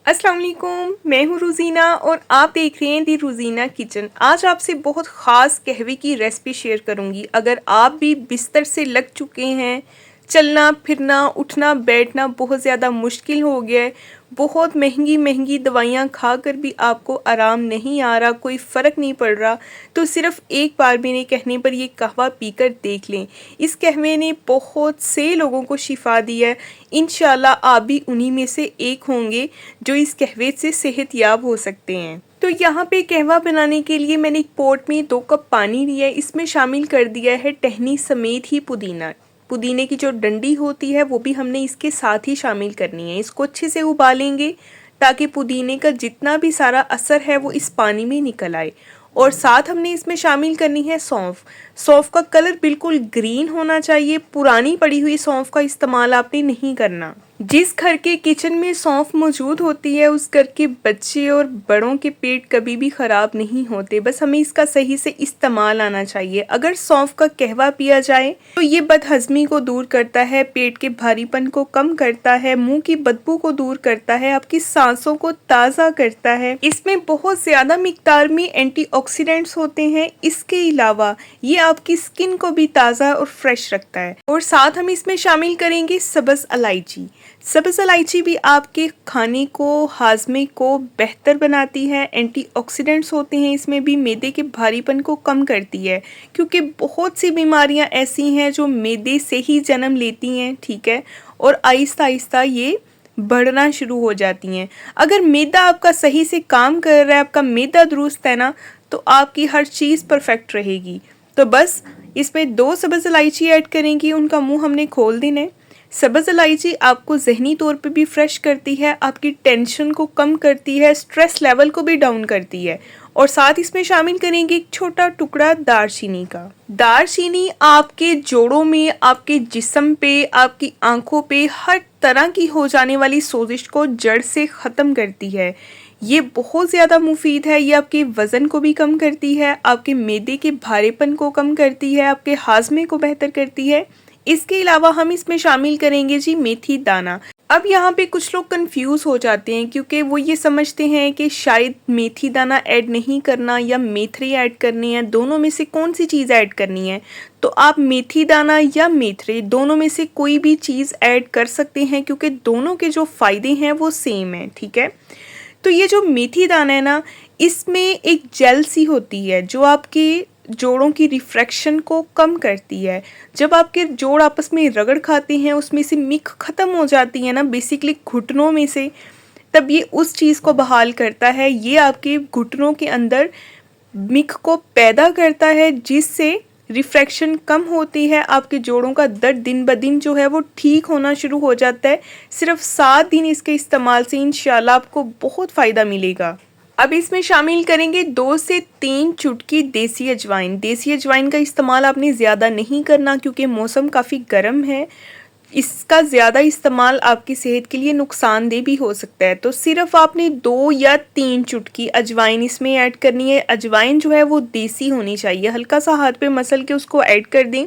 अस्सलाम वालेकुम, मैं हूँ रुज़ीना और आप देख रहे हैं दी रुज़ीना किचन। आज आपसे बहुत ख़ास कहवे की रेसिपी शेयर करूँगी। अगर आप भी बिस्तर से लग चुके हैं, चलना फिरना उठना बैठना बहुत ज़्यादा मुश्किल हो गया है, बहुत महंगी महंगी दवाइयाँ खाकर भी आपको आराम नहीं आ रहा, कोई फ़र्क नहीं पड़ रहा, तो सिर्फ़ एक बार मेरे कहने पर ये कहवा पीकर देख लें। इस कहवे ने बहुत से लोगों को शिफा दी है। इंशाल्लाह आप भी उन्हीं में से एक होंगे जो इस कहवे से सेहतयाब हो सकते हैं। तो यहाँ पे कहवा बनाने के लिए मैंने एक पॉट में 2 कप पानी लिया है। इसमें शामिल कर दिया है टहनी समेत ही पुदीना। पुदीने की जो डंडी होती है वो भी हमने इसके साथ ही शामिल करनी है। इसको अच्छे से उबालेंगे ताकि पुदीने का जितना भी सारा असर है वो इस पानी में निकल आए। और साथ हमने इसमें शामिल करनी है सौंफ। सौंफ का कलर बिल्कुल ग्रीन होना चाहिए। पुरानी पड़ी हुई सौंफ का इस्तेमाल आपने नहीं करना। जिस घर के किचन में सौंफ मौजूद होती है उस घर के बच्चे और बड़ों के पेट कभी भी ख़राब नहीं होते। बस हमें इसका सही से इस्तेमाल आना चाहिए। अगर सौंफ का कहवा पिया जाए तो ये बदहज़मी को दूर करता है, पेट के भारीपन को कम करता है, मुंह की बदबू को दूर करता है, आपकी सांसों को ताज़ा करता है। इसमें बहुत ज़्यादा मिकदार में एंटीऑक्सीडेंट्स होते हैं। इसके अलावा ये आपकी स्किन को भी ताज़ा और फ्रेश रखता है। और साथ हम इसमें शामिल करेंगे सब्ज़ इलायची। सब्ज़ इलायची भी आपके खाने को, हाजमे को बेहतर बनाती है। एंटीऑक्सीडेंट्स होते हैं इसमें भी, मैदे के भारीपन को कम करती है, क्योंकि बहुत सी बीमारियां ऐसी हैं जो मैदे से ही जन्म लेती हैं, ठीक है, और आहिस्ता आहिस्ता ये बढ़ना शुरू हो जाती हैं। अगर मैदा आपका सही से काम कर रहा है, आपका मैदा दुरुस्त है ना, तो आपकी हर चीज़ परफेक्ट रहेगी। तो बस इसमें 2 सब्ज़ इलायची ऐड करेंगी, उनका मुंह हमने खोल देना है। सब्ज़ इलायची आपको ज़हनी तौर पे भी फ्रेश करती है, आपकी टेंशन को कम करती है, स्ट्रेस लेवल को भी डाउन करती है। और साथ इसमें शामिल करेंगे एक छोटा टुकड़ा दालचीनी का। दालचीनी आपके जोड़ों में, आपके जिस्म पे, आपकी आंखों पे हर तरह की हो जाने वाली सोजिश को जड़ से ख़त्म करती है। ये बहुत ज़्यादा मुफीद है। ये आपके वज़न को भी कम करती है, आपके मैदे के भारेपन को कम करती है, आपके हाजमे को बेहतर करती है। इसके अलावा हम इसमें शामिल करेंगे जी मेथी दाना। अब यहाँ पे कुछ लोग कंफ्यूज हो जाते हैं क्योंकि वो ये समझते हैं कि शायद मेथी दाना ऐड नहीं करना या मेथरी ऐड करनी है, दोनों में से कौन सी चीज़ ऐड करनी है। तो आप मेथी दाना या मेथरी दोनों में से कोई भी चीज़ ऐड कर सकते हैं, क्योंकि दोनों के जो फ़ायदे हैं वो सेम है, ठीक है। तो ये जो मेथी दाना है ना, इसमें एक जेल सी होती है जो आपके जोड़ों की रिफ्रैक्शन को कम करती है। जब आपके जोड़ आपस में रगड़ खाते हैं, उसमें से मिक ख़त्म हो जाती है ना, बेसिकली घुटनों में से, तब ये उस चीज़ को बहाल करता है। ये आपके घुटनों के अंदर मिक को पैदा करता है, जिससे रिफ्रैक्शन कम होती है। आपके जोड़ों का दर्द दिन ब दिन जो है वो ठीक होना शुरू हो जाता है। सिर्फ 7 दिन इसके इस्तेमाल से इंशाल्लाह आपको बहुत फ़ायदा मिलेगा। अब इसमें शामिल करेंगे 2 से 3 चुटकी देसी अजवाइन। देसी अजवाइन का इस्तेमाल आपने ज़्यादा नहीं करना क्योंकि मौसम काफ़ी गर्म है। इसका ज़्यादा इस्तेमाल आपकी सेहत के लिए नुकसानदेह भी हो सकता है। तो सिर्फ आपने 2 या 3 चुटकी अजवाइन इसमें ऐड करनी है। अजवाइन जो है वो देसी होनी चाहिए। हल्का सा हाथ पे मसल के उसको ऐड कर दें।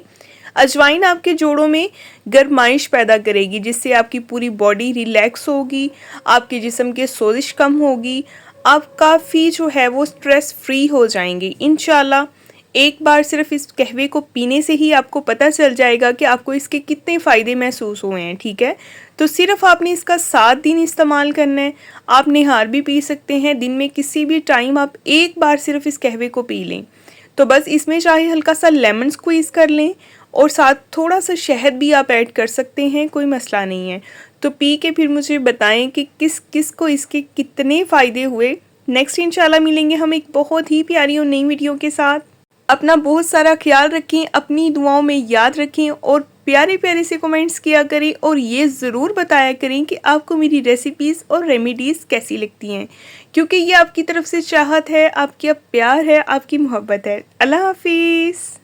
अजवाइन आपके जोड़ों में गर्माइश पैदा करेगी, जिससे आपकी पूरी बॉडी रिलैक्स होगी, आपके जिस्म के सोजिश कम होगी, आप काफ़ी जो है वो स्ट्रेस फ्री हो जाएंगे इंशाल्लाह। एक बार सिर्फ इस कहवे को पीने से ही आपको पता चल जाएगा कि आपको इसके कितने फ़ायदे महसूस हुए हैं, ठीक है। तो सिर्फ आपने इसका 7 दिन इस्तेमाल करना है। आप निहार भी पी सकते हैं, दिन में किसी भी टाइम आप एक बार सिर्फ इस कहवे को पी लें। तो बस इसमें चाहे हल्का सा लेमन स्क्वीज़ कर लें और साथ थोड़ा सा शहद भी आप ऐड कर सकते हैं, कोई मसला नहीं है। तो पी के फिर मुझे बताएं कि किस किस को इसके कितने फ़ायदे हुए। नेक्स्ट इंशाल्लाह मिलेंगे हम एक बहुत ही प्यारी और नई वीडियो के साथ। अपना बहुत सारा ख्याल रखें, अपनी दुआओं में याद रखें और प्यारे प्यारे से कमेंट्स किया करें। और ये ज़रूर बताया करें कि आपको मेरी रेसिपीज़ और रेमेडीज़ कैसी लगती हैं, क्योंकि ये आपकी तरफ से चाहत है, आपका प्यार है, आपकी मोहब्बत है। अल्लाह हाफिज़।